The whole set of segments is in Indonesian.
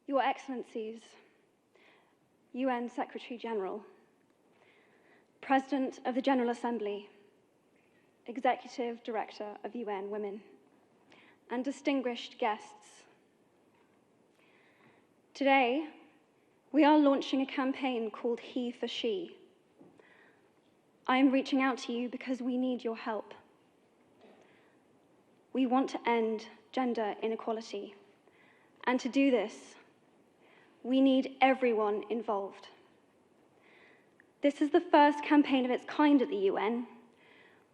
Your Excellencies, UN Secretary General, President of the General Assembly, Executive Director of UN Women, and distinguished guests. Today, we are launching a campaign called He for She. I am reaching out to you because we need your help. We want to end gender inequality, and to do this, we need everyone involved. This is the first campaign of its kind at the UN.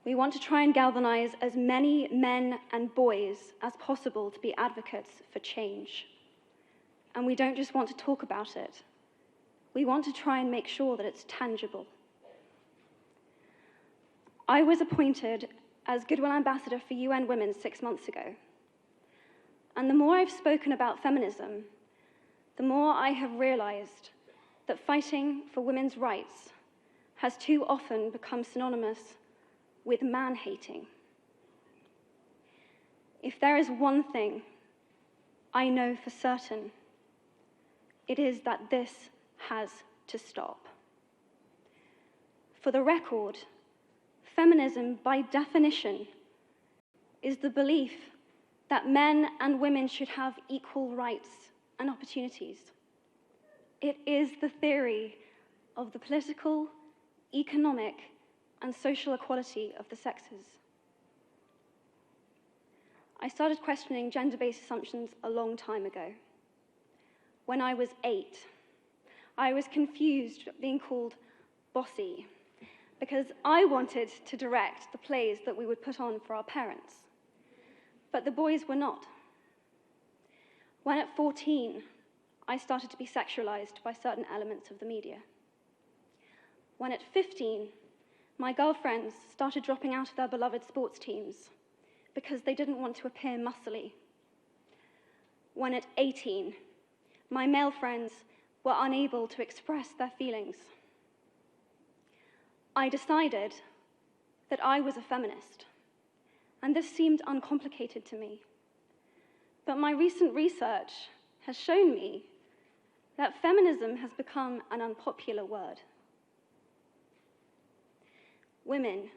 We want to try and galvanize as many men and boys as possible to be advocates for change. And we don't just want to talk about it. We want to try and make sure that it's tangible. I was appointed as Goodwill Ambassador for UN Women 6 months ago. And the more I've spoken about feminism, the more I have realized that fighting for women's rights has too often become synonymous with man-hating. If there is one thing I know for certain, it is that this has to stop. For the record, feminism, by definition, is the belief that men and women should have equal rights and opportunities. It is the theory of the political, economic, and social equality of the sexes. I started questioning gender-based assumptions a long time ago. When I was 8, I was confused being called bossy because I wanted to direct the plays that we would put on for our parents, but the boys were not. When at 14, I started to be sexualized by certain elements of the media. When at 15, my girlfriends started dropping out of their beloved sports teams because they didn't want to appear muscly. When at 18, my male friends were unable to express their feelings. I decided that I was a feminist, and this seemed uncomplicated to me. But my recent research has shown me that feminism has become an unpopular word. Women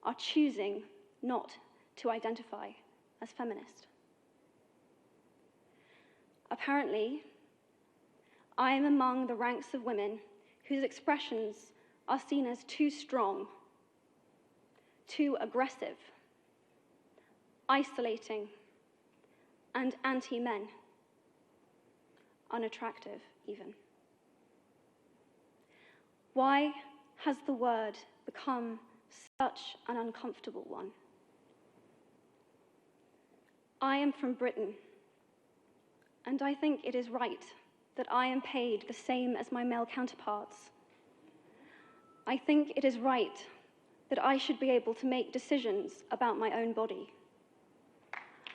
are choosing not to identify as feminist. Apparently, I am among the ranks of women whose expressions are seen as too strong, too aggressive, isolating, and anti-men, unattractive even. Why has the word become such an uncomfortable one? I am from Britain, and I think it is right that I am paid the same as my male counterparts. I think it is right that I should be able to make decisions about my own body.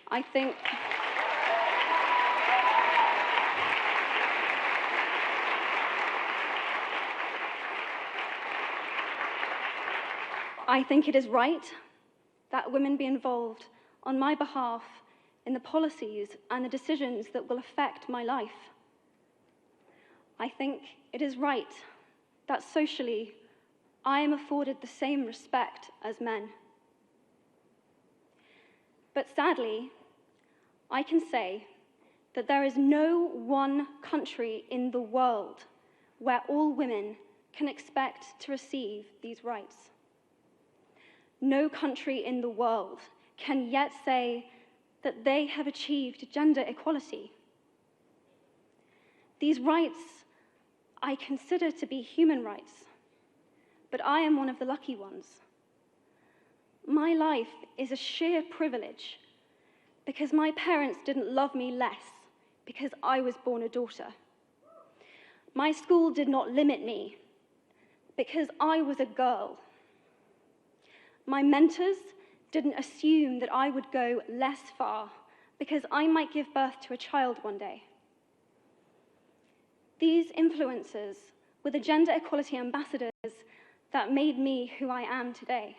I think it is right that women be involved on my behalf in the policies and the decisions that will affect my life. I think it is right that socially I am afforded the same respect as men. But sadly, I can say that there is no one country in the world where all women can expect to receive these rights. No country in the world can yet say that they have achieved gender equality. These rights I consider to be human rights, but I am one of the lucky ones. My life is a sheer privilege because my parents didn't love me less because I was born a daughter. My school did not limit me because I was a girl. My mentors didn't assume that I would go less far because I might give birth to a child one day. These influences were the gender equality ambassadors that made me who I am today.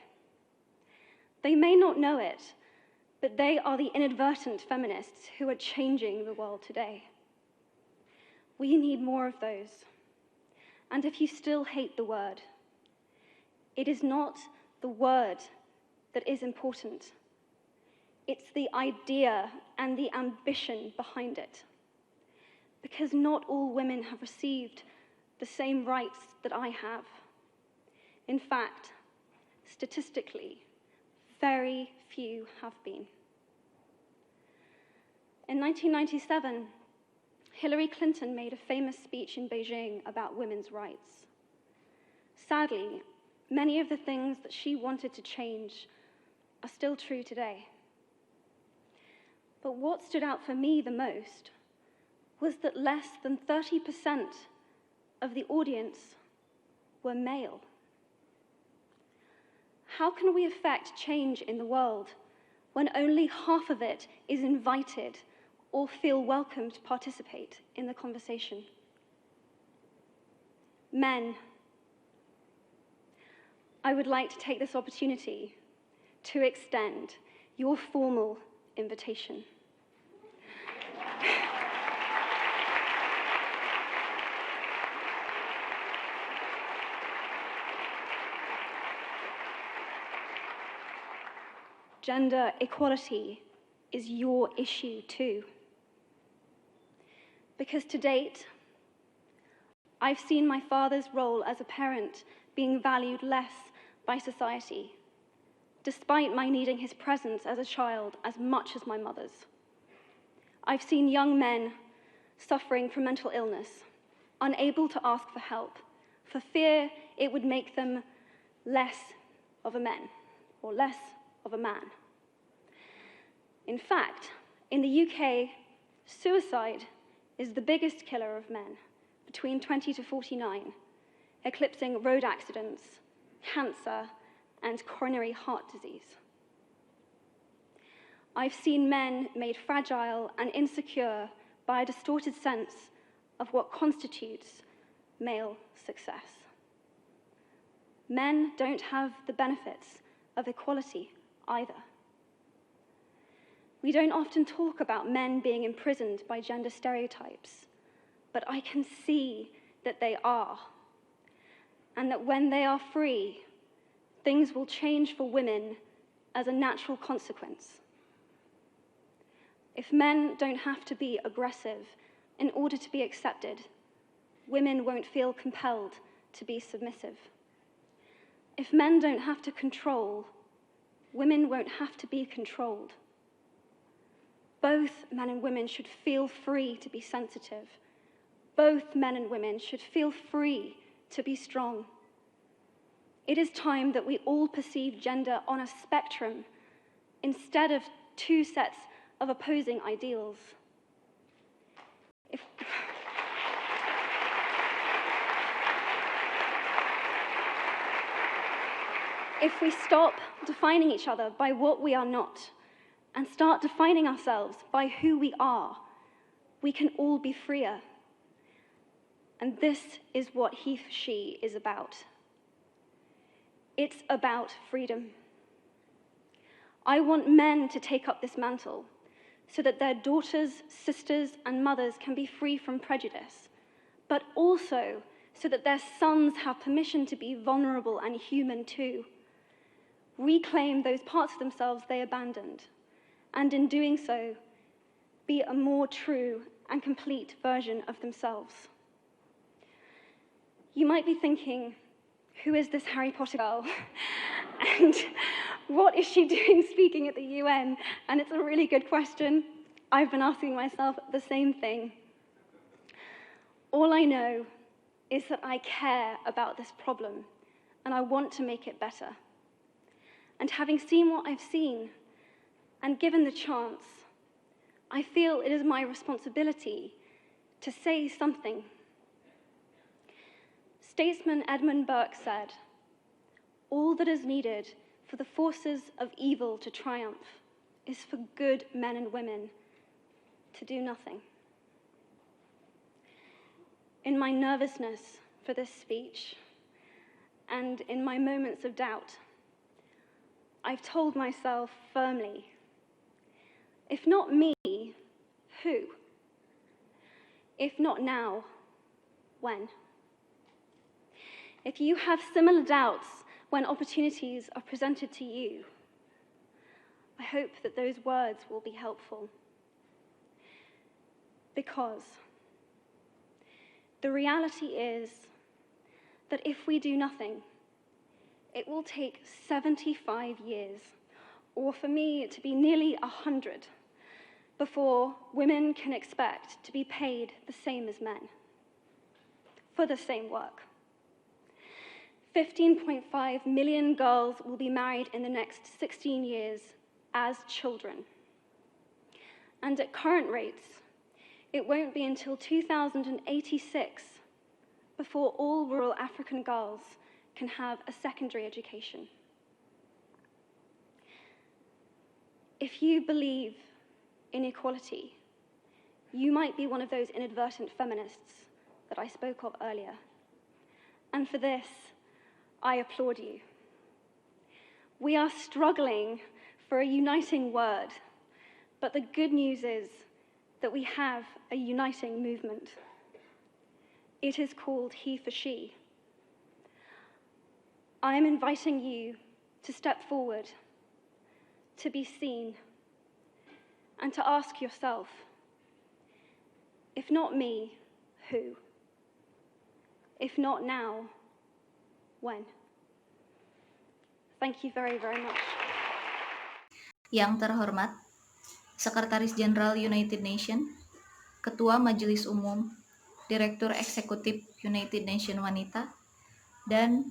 They may not know it, but they are the inadvertent feminists who are changing the world today. We need more of those. And if you still hate the word, it is not the word that is important. It's the idea and the ambition behind it. Because not all women have received the same rights that I have. In fact, statistically, very few have been. In 1997, Hillary Clinton made a famous speech in Beijing about women's rights. Sadly, many of the things that she wanted to change are still true today. But what stood out for me the most was that less than 30% of the audience were male. How can we affect change in the world when only half of it is invited or feel welcome to participate in the conversation? Men, I would like to take this opportunity to extend your formal invitation. Gender equality is your issue too. Because to date, I've seen my father's role as a parent being valued less by society, despite my needing his presence as a child as much as my mother's. I've seen young men suffering from mental illness, unable to ask for help, for fear it would make them less of a man, or less of a man. In fact, in the UK, suicide is the biggest killer of men between 20 to 49, eclipsing road accidents, cancer, and coronary heart disease. I've seen men made fragile and insecure by a distorted sense of what constitutes male success. Men don't have the benefits of equality either. We don't often talk about men being imprisoned by gender stereotypes, but I can see that they are, and that when they are free, things will change for women as a natural consequence. If men don't have to be aggressive in order to be accepted, women won't feel compelled to be submissive. If men don't have to control, women won't have to be controlled. Both men and women should feel free to be sensitive. Both men and women should feel free to be strong. It is time that we all perceive gender on a spectrum instead of two sets of opposing ideals. If we stop defining each other by what we are not and start defining ourselves by who we are, we can all be freer. And this is what He for She is about. It's about freedom. I want men to take up this mantle so that their daughters, sisters, and mothers can be free from prejudice, but also so that their sons have permission to be vulnerable and human too. Reclaim those parts of themselves they abandoned, and in doing so, be a more true and complete version of themselves. You might be thinking, who is this Harry Potter girl? And what is she doing speaking at the UN? And it's a really good question. I've been asking myself the same thing. All I know is that I care about this problem, and I want to make it better. And having seen what I've seen, and given the chance, I feel it is my responsibility to say something. Statesman Edmund Burke said, "All that is needed for the forces of evil to triumph is for good men and women to do nothing." In my nervousness for this speech, and in my moments of doubt, I've told myself firmly, if not me, who? If not now, when. If you have similar doubts when opportunities are presented to you, I hope that those words will be helpful. Because the reality is that if we do nothing, it will take 75 years, or for me to be nearly 100, before women can expect to be paid the same as men for the same work. 15.5 million girls will be married in the next 16 years as children. And at current rates, it won't be until 2086 before all rural African girls can have a secondary education. If you believe in equality, you might be one of those inadvertent feminists that I spoke of earlier. And for this, I applaud you. We are struggling for a uniting word, but the good news is that we have a uniting movement. It is called He for She. I am inviting you to step forward, to be seen, and to ask yourself, if not me, who? If not now, when? Thank you very, very much. Yang terhormat, Sekretaris Jenderal United Nations, Ketua Majelis Umum, Direktur Eksekutif United Nations Wanita, dan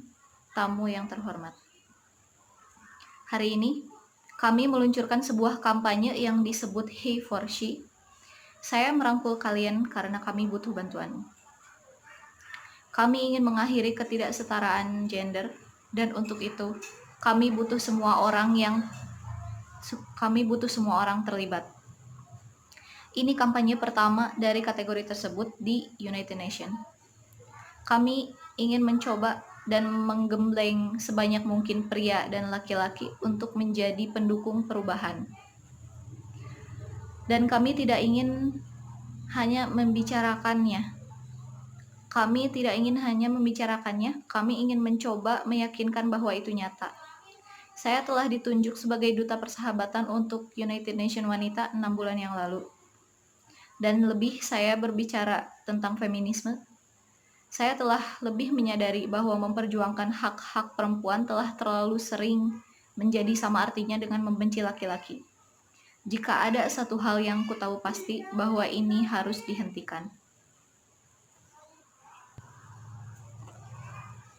tamu yang terhormat. Hari ini, kami meluncurkan sebuah kampanye yang disebut He for She. Saya merangkul kalian karena kami butuh bantuan. Kami ingin mengakhiri ketidaksetaraan gender, dan untuk itu, kami butuh semua orang terlibat. Ini kampanye pertama dari kategori tersebut di United Nations. Kami ingin mencoba dan menggembleng sebanyak mungkin pria dan laki-laki untuk menjadi pendukung perubahan. Dan kami tidak ingin hanya membicarakannya. Kami ingin mencoba meyakinkan bahwa itu nyata. Saya telah ditunjuk sebagai Duta Persahabatan untuk United Nations Wanita 6 bulan yang lalu. Dan lebih saya berbicara tentang feminisme, saya telah lebih menyadari bahwa memperjuangkan hak-hak perempuan telah terlalu sering menjadi sama artinya dengan membenci laki-laki. Jika ada satu hal yang ku tahu pasti, bahwa ini harus dihentikan.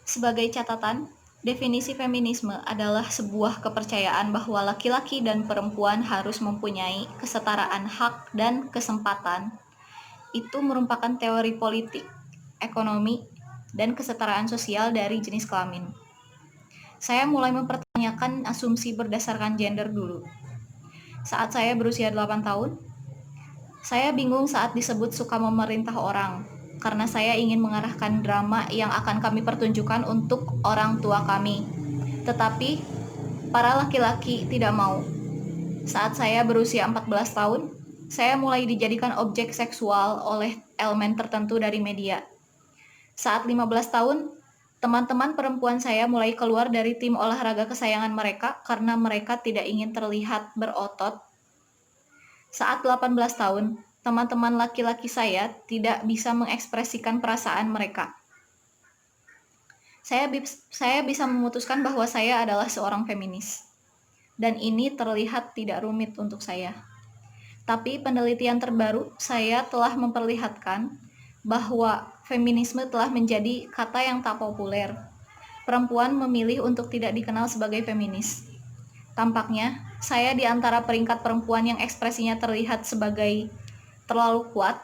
Sebagai catatan, definisi feminisme adalah sebuah kepercayaan bahwa laki-laki dan perempuan harus mempunyai kesetaraan hak dan kesempatan. Itu merupakan teori politik, ekonomi, dan kesetaraan sosial dari jenis kelamin. Saya mulai mempertanyakan asumsi berdasarkan gender dulu. Saat saya berusia 8 tahun, saya bingung saat disebut suka memerintah orang, karena saya ingin mengarahkan drama yang akan kami pertunjukkan untuk orang tua kami. Tetapi, para laki-laki tidak mau. Saat saya berusia 14 tahun, saya mulai dijadikan objek seksual oleh elemen tertentu dari media. Saat 15 tahun, teman-teman perempuan saya mulai keluar dari tim olahraga kesayangan mereka karena mereka tidak ingin terlihat berotot. Saat 18 tahun, teman-teman laki-laki saya tidak bisa mengekspresikan perasaan mereka. Saya bisa memutuskan bahwa saya adalah seorang feminis. Dan ini terlihat tidak rumit untuk saya. Tapi penelitian terbaru saya telah memperlihatkan bahwa feminisme telah menjadi kata yang tak populer. Perempuan memilih untuk tidak dikenal sebagai feminis. Tampaknya, saya di antara peringkat perempuan yang ekspresinya terlihat sebagai terlalu kuat,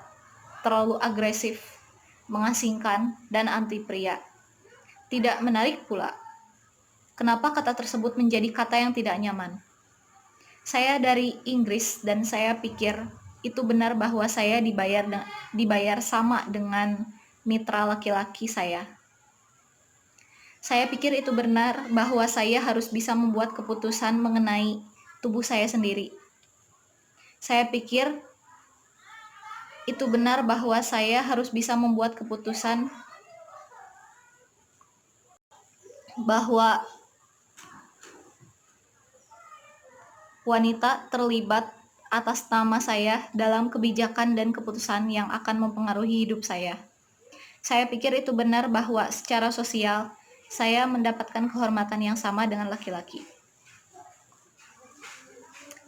terlalu agresif, mengasingkan, dan anti pria. Tidak menarik pula. Kenapa kata tersebut menjadi kata yang tidak nyaman? Saya dari Inggris dan saya pikir itu benar bahwa saya dibayar sama dengan mitra laki-laki saya. Saya pikir itu benar bahwa saya harus bisa membuat keputusan mengenai tubuh saya sendiri. Saya pikir itu benar bahwa saya harus bisa membuat keputusan bahwa wanita terlibat atas nama saya dalam kebijakan dan keputusan yang akan mempengaruhi hidup saya. Saya pikir itu benar bahwa secara sosial saya mendapatkan kehormatan yang sama dengan laki-laki.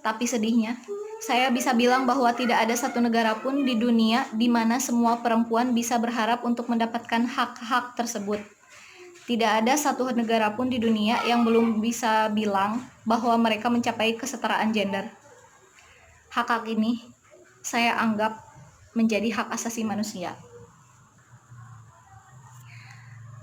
Tapi sedihnya, saya bisa bilang bahwa tidak ada satu negara pun di dunia di mana semua perempuan bisa berharap untuk mendapatkan hak-hak tersebut. Tidak ada satu negara pun di dunia yang belum bisa bilang bahwa mereka mencapai kesetaraan gender. Hak-hak ini saya anggap menjadi hak asasi manusia.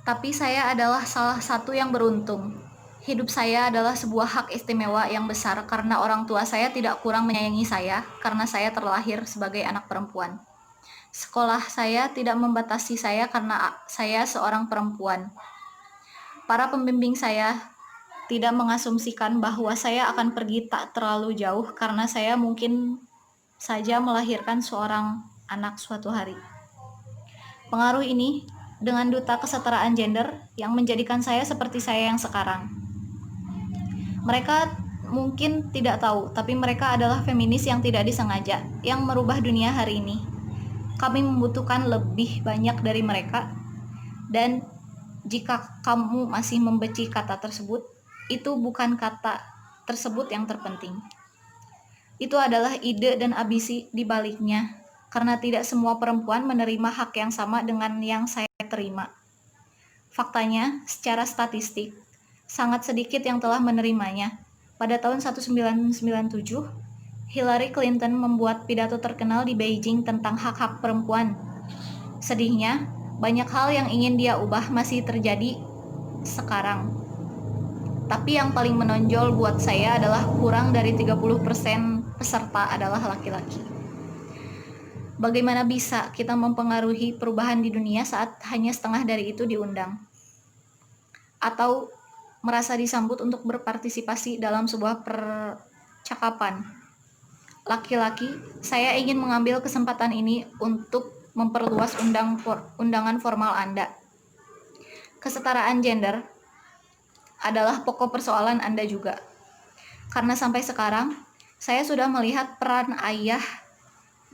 Tapi saya adalah salah satu yang beruntung. Hidup saya adalah sebuah hak istimewa yang besar karena orang tua saya tidak kurang menyayangi saya karena saya terlahir sebagai anak perempuan. Sekolah saya tidak membatasi saya karena saya seorang perempuan. Para pembimbing saya tidak mengasumsikan bahwa saya akan pergi tak terlalu jauh karena saya mungkin saja melahirkan seorang anak suatu hari. Pengaruh ini dengan duta kesetaraan gender yang menjadikan saya seperti saya yang sekarang. Mereka mungkin tidak tahu, tapi mereka adalah feminis yang tidak disengaja, yang merubah dunia hari ini. Kami membutuhkan lebih banyak dari mereka, dan jika kamu masih membenci kata tersebut, itu bukan kata tersebut yang terpenting. Itu adalah ide dan ambisi di baliknya, karena tidak semua perempuan menerima hak yang sama dengan yang saya terima. Faktanya, secara statistik, sangat sedikit yang telah menerimanya. Pada tahun 1997, Hillary Clinton membuat pidato terkenal di Beijing tentang hak-hak perempuan. Sedihnya, banyak hal yang ingin dia ubah masih terjadi sekarang. Tapi yang paling menonjol buat saya adalah kurang dari 30% peserta adalah laki-laki. Bagaimana bisa kita mempengaruhi perubahan di dunia saat hanya setengah dari itu diundang? Atau merasa disambut untuk berpartisipasi dalam sebuah percakapan. Laki-laki, saya ingin mengambil kesempatan ini untuk memperluas undangan formal Anda. Kesetaraan gender adalah pokok persoalan Anda juga. Karena sampai sekarang, saya sudah melihat peran ayah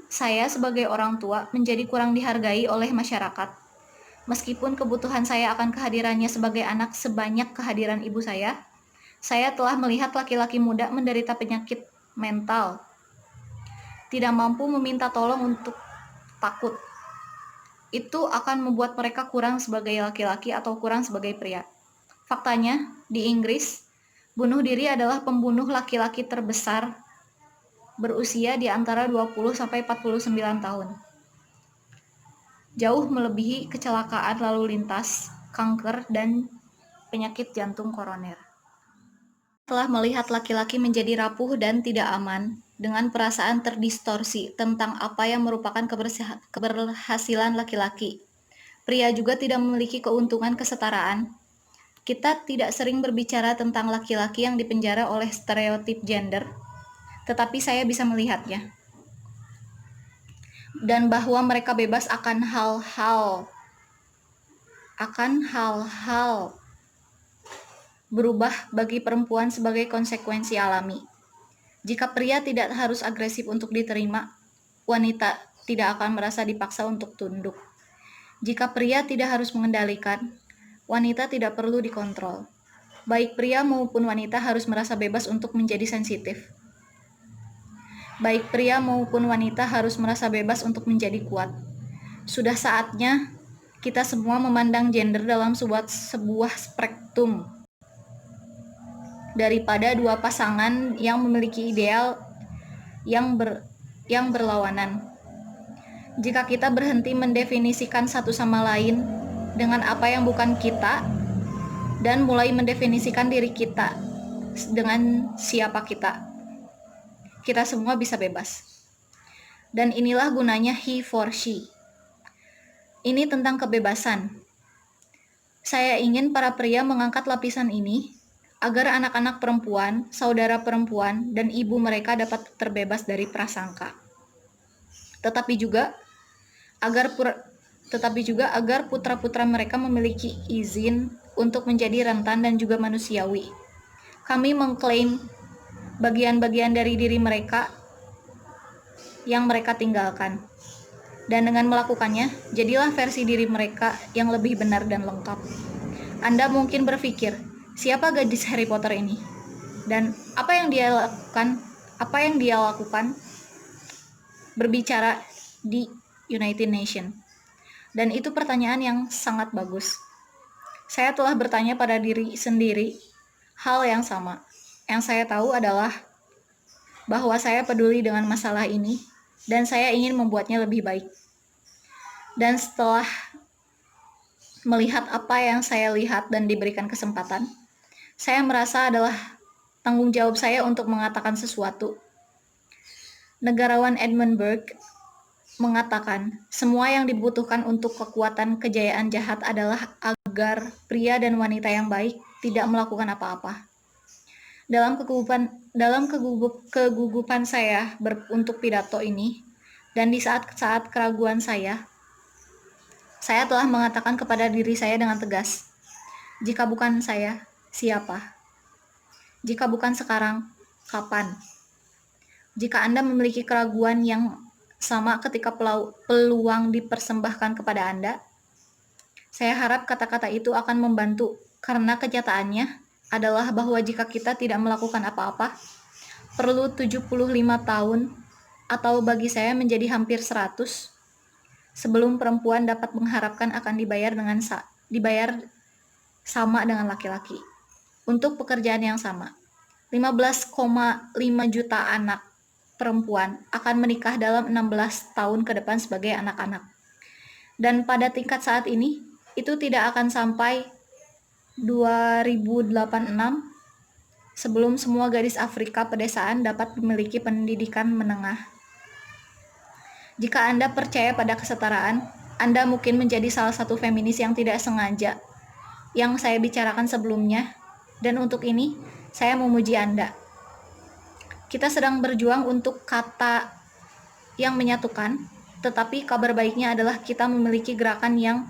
saya sebagai orang tua menjadi kurang dihargai oleh masyarakat. Meskipun kebutuhan saya akan kehadirannya sebagai anak sebanyak kehadiran ibu saya telah melihat laki-laki muda menderita penyakit mental, tidak mampu meminta tolong untuk takut. Itu akan membuat mereka kurang sebagai laki-laki atau kurang sebagai pria. Faktanya, di Inggris, bunuh diri adalah pembunuh laki-laki terbesar berusia di antara 20 sampai 49 tahun. Jauh melebihi kecelakaan lalu lintas, kanker, dan penyakit jantung koroner. Telah melihat laki-laki menjadi rapuh dan tidak aman, dengan perasaan terdistorsi tentang apa yang merupakan keberhasilan laki-laki. Pria juga tidak memiliki keuntungan kesetaraan. Kita tidak sering berbicara tentang laki-laki yang dipenjara oleh stereotip gender, tetapi saya bisa melihatnya. Dan bahwa mereka bebas akan hal-hal berubah bagi perempuan sebagai konsekuensi alami. Jika pria tidak harus agresif untuk diterima, wanita tidak akan merasa dipaksa untuk tunduk. Jika pria tidak harus mengendalikan, wanita tidak perlu dikontrol. Baik pria maupun wanita harus merasa bebas untuk menjadi sensitif. Baik pria maupun wanita harus merasa bebas untuk menjadi kuat. Sudah saatnya kita semua memandang gender dalam sebuah spektrum, daripada dua pasangan yang memiliki ideal yang berlawanan. Jika kita berhenti mendefinisikan satu sama lain dengan apa yang bukan kita, dan mulai mendefinisikan diri kita dengan siapa kita semua bisa bebas. Dan inilah gunanya he for she. Ini tentang kebebasan. Saya ingin para pria mengangkat lapisan ini agar anak-anak perempuan, saudara perempuan, dan ibu mereka dapat terbebas dari prasangka. Tetapi juga tetapi juga agar putra-putra mereka memiliki izin untuk menjadi rentan dan juga manusiawi. Kami mengklaim bagian-bagian dari diri mereka yang mereka tinggalkan. Dan dengan melakukannya, jadilah versi diri mereka yang lebih benar dan lengkap. Anda mungkin berpikir, siapa gadis Harry Potter ini? Dan apa yang dia lakukan berbicara di United Nations? Dan itu pertanyaan yang sangat bagus. Saya telah bertanya pada diri sendiri hal yang sama. Yang saya tahu adalah bahwa saya peduli dengan masalah ini dan saya ingin membuatnya lebih baik. Dan setelah melihat apa yang saya lihat dan diberikan kesempatan, saya merasa adalah tanggung jawab saya untuk mengatakan sesuatu. Negarawan Edmund Burke mengatakan, semua yang dibutuhkan untuk kekuatan kejayaan jahat adalah agar pria dan wanita yang baik tidak melakukan apa-apa. Dalam kegugupan saya untuk pidato ini, dan di saat-saat keraguan saya telah mengatakan kepada diri saya dengan tegas, jika bukan saya, siapa? Jika bukan sekarang, kapan? Jika Anda memiliki keraguan yang sama ketika peluang dipersembahkan kepada Anda, saya harap kata-kata itu akan membantu, karena kenyataannya adalah bahwa jika kita tidak melakukan apa-apa, perlu 75 tahun, atau bagi saya menjadi hampir 100, sebelum perempuan dapat mengharapkan akan dibayar sama dengan laki-laki untuk pekerjaan yang sama. 15,5 juta anak perempuan akan menikah dalam 16 tahun ke depan sebagai anak-anak. Dan pada tingkat saat ini, itu tidak akan sampai 2086 sebelum semua gadis Afrika pedesaan dapat memiliki pendidikan menengah. Jika Anda percaya pada kesetaraan, Anda mungkin menjadi salah satu feminis yang tidak sengaja yang saya bicarakan sebelumnya, dan untuk ini saya memuji Anda. Kita sedang berjuang untuk kata yang menyatukan, tetapi kabar baiknya adalah kita memiliki gerakan yang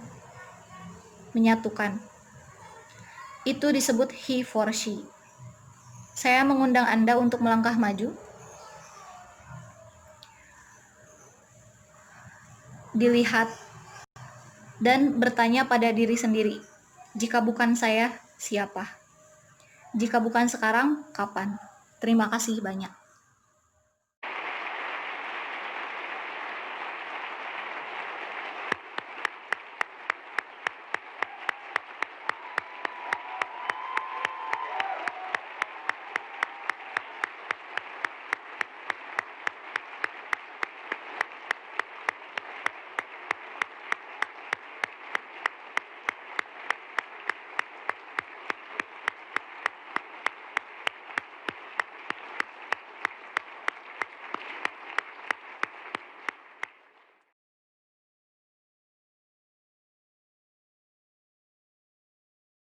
menyatukan. Itu disebut he for she. Saya mengundang Anda untuk melangkah maju, dilihat, dan bertanya pada diri sendiri, jika bukan saya, siapa? Jika bukan sekarang, kapan? Terima kasih banyak.